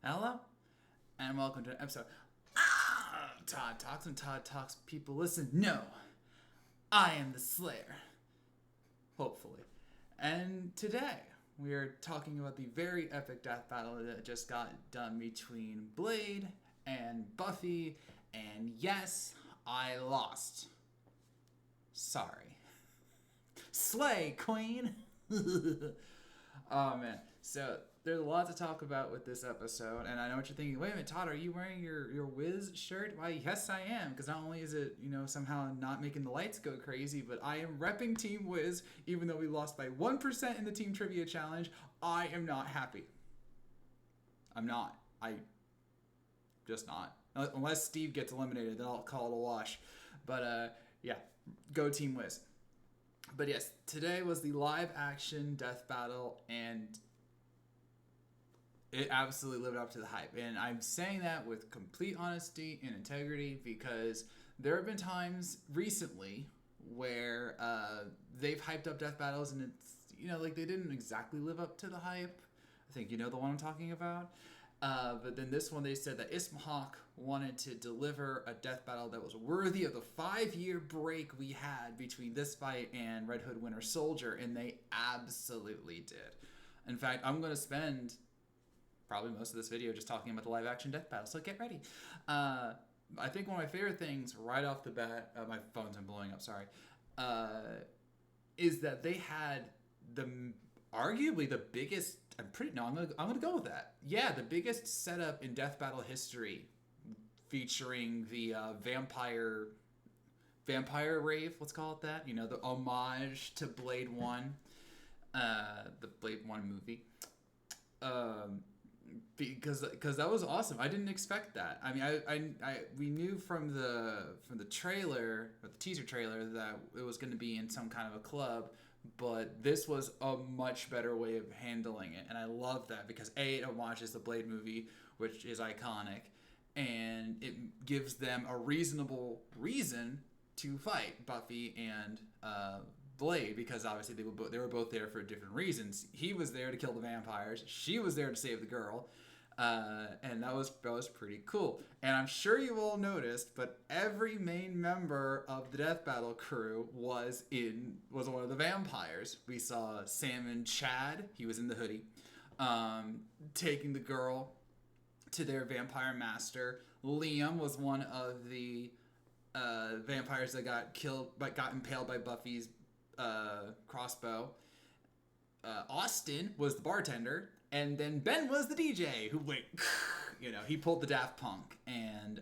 Hello, and welcome to an episode. Todd Talks and Todd Talks. People listen. No, I am the Slayer. Hopefully. And today, we are talking about the very epic death battle that just got done between Blade and Buffy. And yes, I lost. Sorry. Slay, Queen! Oh man. So there's a lot to talk about with this episode, and I know what you're thinking. Wait a minute, Todd, are you wearing your Wiz shirt? Why, yes, I am. Because not only is it somehow not making the lights go crazy, but I am repping Team Wiz, even though we lost by 1% in the Team Trivia Challenge. I am not happy. I'm not. I just not. Unless Steve gets eliminated, then I'll call it a wash. But yeah, go Team Wiz. But yes, today was the live action death battle, and it absolutely lived up to the hype. And I'm saying that with complete honesty and integrity because there have been times recently where they've hyped up death battles and it's, like they didn't exactly live up to the hype. I think you know the one I'm talking about. But then this one, they said that Ismahawk wanted to deliver a death battle that was worthy of the 5-year break we had between this fight and Red Hood Winter Soldier, and they absolutely did. In fact, I'm going to spend probably most of this video just talking about the live action death battle, so get ready. I think one of my favorite things right off the bat, my phone's been blowing up, sorry, is that they had arguably the biggest. I'm gonna go with that. Yeah, the biggest setup in death battle history, featuring the vampire rave. Let's call it that. The homage to Blade One, the Blade One movie. Because that was awesome. I didn't expect that. I mean, we knew from the trailer, or the teaser trailer, that it was going to be in some kind of a club, but this was a much better way of handling it, and I love that because it homages the Blade movie, which is iconic, and it gives them a reasonable reason to fight Buffy and Blade, because obviously they were both there for different reasons. He was there to kill the vampires. She was there to save the girl. And that was pretty cool. And I'm sure you all noticed, but every main member of the Death Battle crew was one of the vampires. We saw Salmon Chad. He was in the hoodie, taking the girl to their vampire master. Liam was one of the vampires that got impaled by Buffy's crossbow. Austin was the bartender, and then Ben was the DJ who went, he pulled the Daft Punk and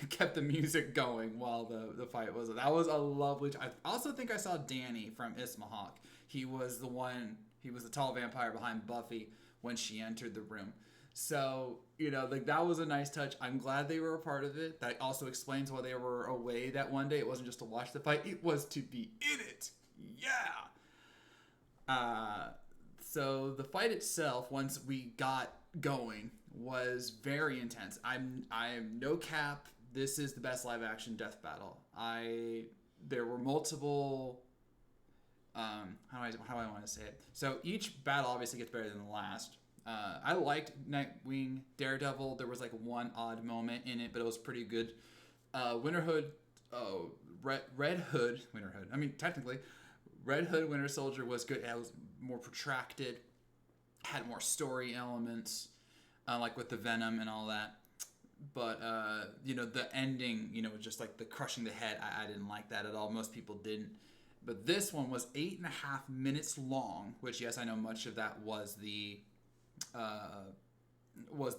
kept the music going while the fight was. That was a lovely. I also think I saw Danny from Ismahawk. He was the tall vampire behind Buffy when she entered the room. So, that was a nice touch. I'm glad they were a part of it. That also explains why they were away that one day. It wasn't just to watch the fight. It was to be in it. Yeah. So the fight itself, once we got going, was very intense. I'm no cap. This is the best live action death battle. There were multiple. How do I want to say it? So each battle obviously gets better than the last. I liked Nightwing, Daredevil. There was like one odd moment in it, but it was pretty good. Red Hood. I mean, technically, Red Hood Winter Soldier was good. It was more protracted, had more story elements, like with the Venom and all that. But the ending, just like the crushing the head, I didn't like that at all. Most people didn't. But this one was 8.5 minutes long, which, yes, I know much of that was the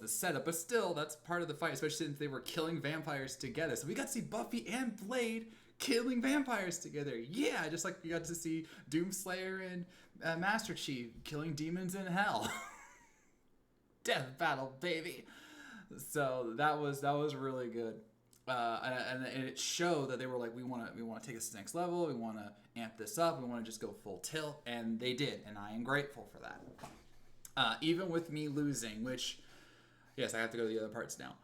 setup, but still, that's part of the fight, especially since they were killing vampires together. So we got to see Buffy and Blade killing vampires together. Yeah, just like we got to see Doomslayer and Master Chief killing demons in hell. Death battle, baby. So that was really good. And it showed that they were like, we want to take this to the next level. We want to amp this up. We want to just go full tilt, and they did, and I am grateful for that. Even with me losing, which, yes, I have to go to the other parts now.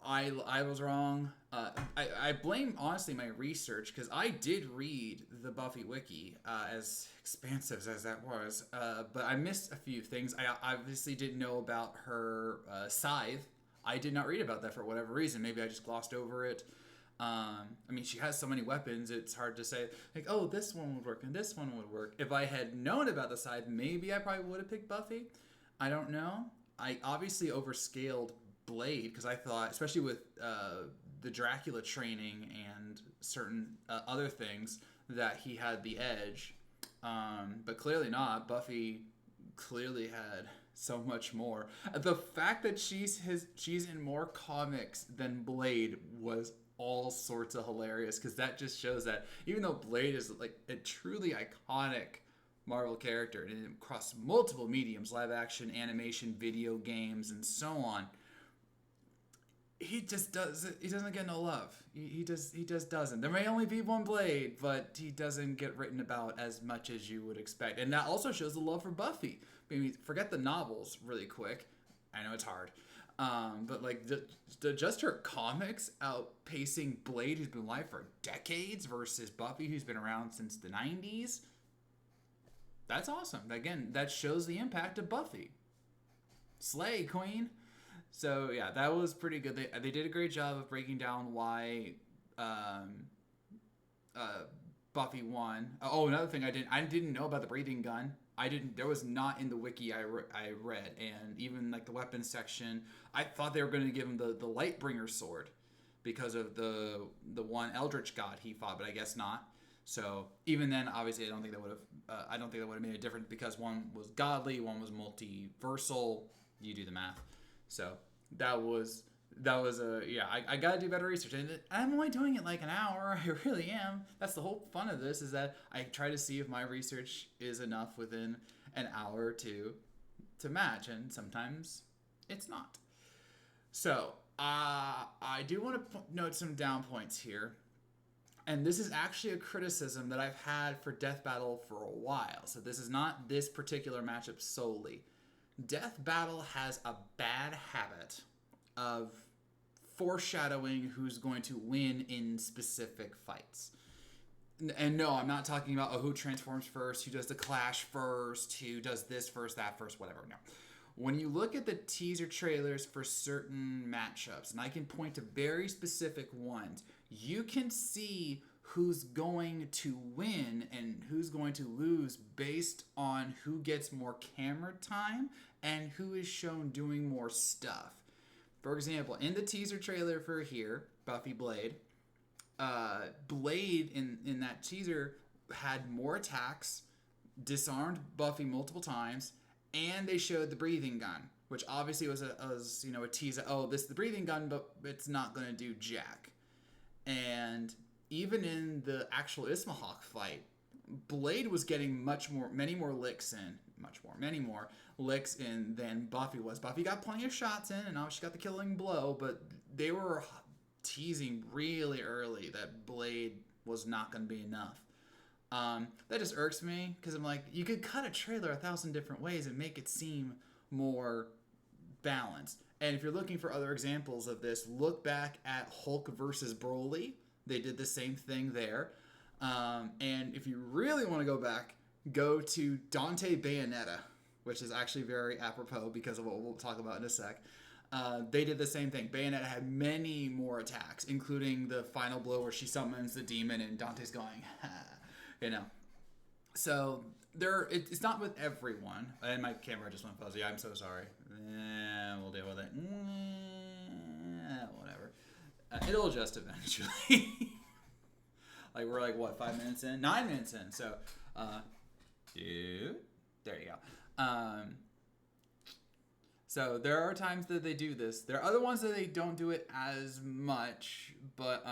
I was wrong. I blame, honestly, my research, because I did read the Buffy wiki, as expansive as that was, but I missed a few things. I obviously didn't know about her scythe. I did not read about that for whatever reason. Maybe I just glossed over it. I mean, she has so many weapons, it's hard to say, like, oh, this one would work and this one would work. If I had known about the scythe, maybe I probably would have picked Buffy. I don't know. I obviously overscaled Blade, because I thought, especially with the Dracula training and certain other things, that he had the edge. But clearly not. Buffy clearly had so much more. The fact that she's in more comics than Blade was all sorts of hilarious, because that just shows that even though Blade is like a truly iconic Marvel character and across multiple mediums, live action, animation, video games, and so on, he doesn't get no love. He just doesn't. There may only be one Blade, but he doesn't get written about as much as you would expect. And that also shows the love for Buffy. Maybe forget the novels really quick. I know it's hard. But like just her comics outpacing Blade, who's been alive for decades, versus Buffy, who's been around since the 90s. That's awesome. Again, that shows the impact of Buffy. Slay, Queen. So yeah, that was pretty good. They did a great job of breaking down why Buffy won. Oh, another thing I didn't know about the breathing gun. There was not in the wiki I read, and even like the weapons section, I thought they were going to give him the Lightbringer sword because of the one Eldritch god he fought, but I guess not. So even then, obviously, I don't think that would have made a difference, because one was godly, one was multiversal. You do the math. So that was I gotta do better research, and I'm only doing it like an hour. I really am. That's the whole fun of this, is that I try to see if my research is enough within an hour or two to match, and sometimes it's not. So I do want to note some down points here, and this is actually a criticism that I've had for Death Battle for a while. So this is not this particular matchup solely. Death Battle has a bad habit of foreshadowing who's going to win in specific fights. And no, I'm not talking about who transforms first, who does the clash first, who does this first, that first, whatever. No. When you look at the teaser trailers for certain matchups, and I can point to very specific ones, you can see who's going to win and who's going to lose based on who gets more camera time and who is shown doing more stuff. For example, in the teaser trailer for here, Buffy Blade, Blade in that teaser had more attacks, disarmed Buffy multiple times, and they showed the breathing gun, which obviously was a teaser. Oh, this is the breathing gun, but it's not going to do jack. And even in the actual Ismahawk fight, Blade was getting many more licks in than Buffy was. Buffy got plenty of shots in, and obviously got the killing blow, but they were teasing really early that Blade was not going to be enough. That just irks me, because I'm like, you could cut a trailer 1,000 different ways and make it seem more balanced. And if you're looking for other examples of this, look back at Hulk versus Broly. They did the same thing there. And if you really want to go back, go to Dante Bayonetta, which is actually very apropos because of what we'll talk about in a sec. They did the same thing. Bayonetta had many more attacks, including the final blow where she summons the demon and Dante's going, So it's not with everyone. And my camera just went fuzzy. I'm so sorry. We'll deal with it. Whatever. It'll adjust eventually. Like, we're like, what, 5 minutes in? 9 minutes in. So, there you go. So there are times that they do this. There are other ones that they don't do it as much. But,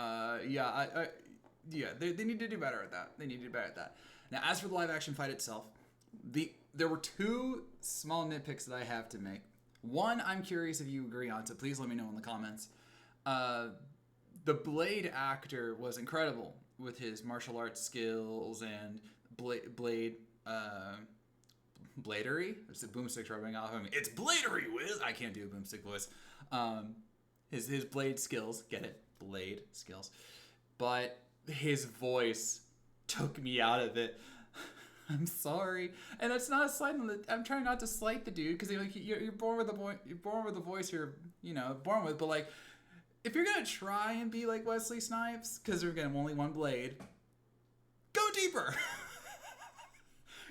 they need to do better at that. Now, as for the live action fight itself, there were two small nitpicks that I have to make. One, I'm curious if you agree on, so please let me know in the comments. The Blade actor was incredible with his martial arts skills and bladery. It's a boomstick rubbing off. I mean, it's bladery, Wiz. I can't do a boomstick voice. his blade skills. Get it? Blade skills. But his voice took me out of it. I'm sorry, and that's not a slight. I'm trying not to slight the dude because like you're born with a voice you're born with. But like, if you're gonna try and be like Wesley Snipes, because there's gonna only one blade, go deeper.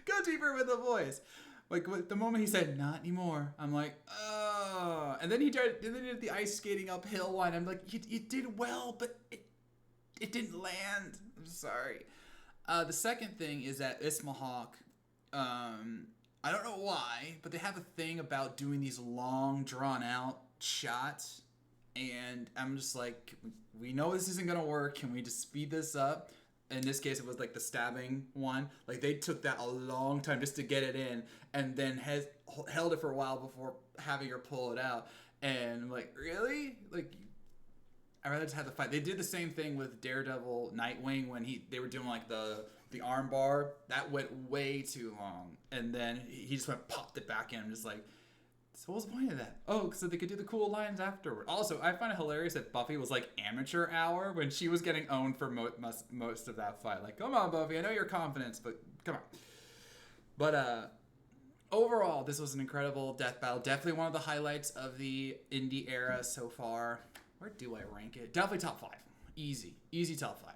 Go deeper with the voice. Like the moment he said "not anymore," I'm like, oh. And then he did the ice skating uphill one. I'm like, you did well, but it didn't land. I'm sorry. The second thing is that Ismahawk, I don't know why, but they have a thing about doing these long, drawn-out shots, and I'm just like, we know this isn't going to work. Can we just speed this up? In this case, it was like the stabbing one. Like, they took that a long time just to get it in, and then held it for a while before having her pull it out. And I'm like, really? Like, I'd rather just have the fight. They did the same thing with Daredevil Nightwing when they were doing like the arm bar. That went way too long. And then he just popped it back in. I'm just like, so what was the point of that? Oh, so they could do the cool lines afterward. Also, I find it hilarious that Buffy was like amateur hour when she was getting owned for most of that fight. Like, come on, Buffy. I know your confidence, but come on. But overall, this was an incredible death battle. Definitely one of the highlights of the indie era so far. Where do I rank it? Definitely top 5. Easy top 5.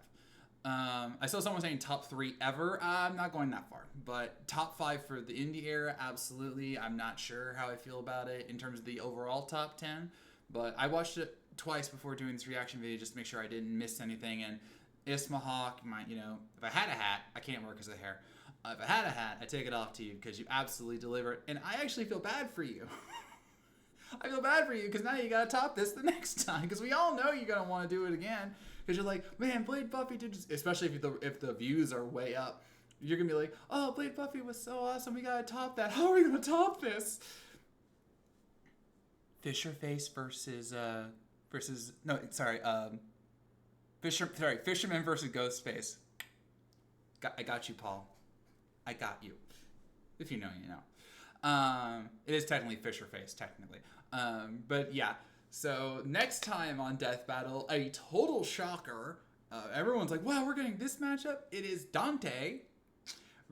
I saw someone saying top 3 ever. I'm not going that far, but top 5 for the indie era, absolutely. I'm not sure how I feel about it in terms of the overall top 10, but I watched it twice before doing this reaction video just to make sure I didn't miss anything. And Ismahawk, if I had a hat, I can't wear because of the hair. If I had a hat, I take it off to you because you absolutely delivered, and I actually feel bad for you. I feel bad for you because now you gotta top this the next time because we all know you're gonna want to do it again because you're like, man, Blade Buffy did, especially if the views are way up, you're gonna be like, oh, Blade Buffy was so awesome, we gotta top that. How are we gonna top this? Fisherman versus Ghostface. I got you, Paul. I got you. If you know, you know. It is technically Fisherface, technically. But yeah, so next time on Death Battle, a total shocker. Everyone's like, wow, we're getting this matchup. It is Dante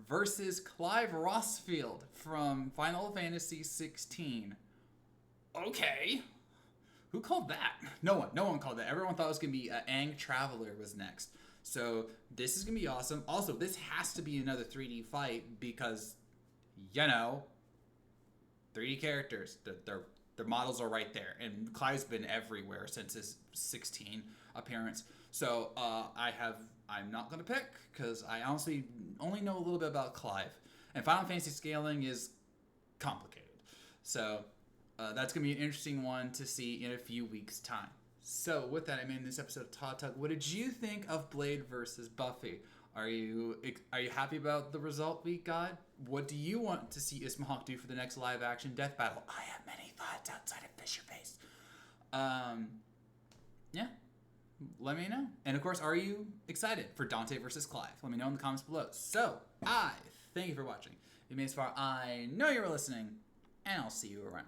versus Clive Rossfield from Final Fantasy 16. Okay. Who called that? No one called that. Everyone thought it was going to be Aang Traveler was next. So this is going to be awesome. Also, this has to be another 3D fight because, 3D characters, their models are right there, and Clive's been everywhere since his 16 appearance. So I'm not gonna pick because I honestly only know a little bit about Clive, and Final Fantasy scaling is complicated. So that's gonna be an interesting one to see in a few weeks' time. So with that, I'm in this episode of Todd Talk. What did you think of Blade versus Buffy? Are you happy about the result we got? What do you want to see Ismahawk do for the next live action death battle? I have many thoughts outside of Fisherface. Yeah, let me know. And of course, are you excited for Dante versus Clive? Let me know in the comments below. So I thank you for watching. If you made it this far, I know you were listening, and I'll see you around.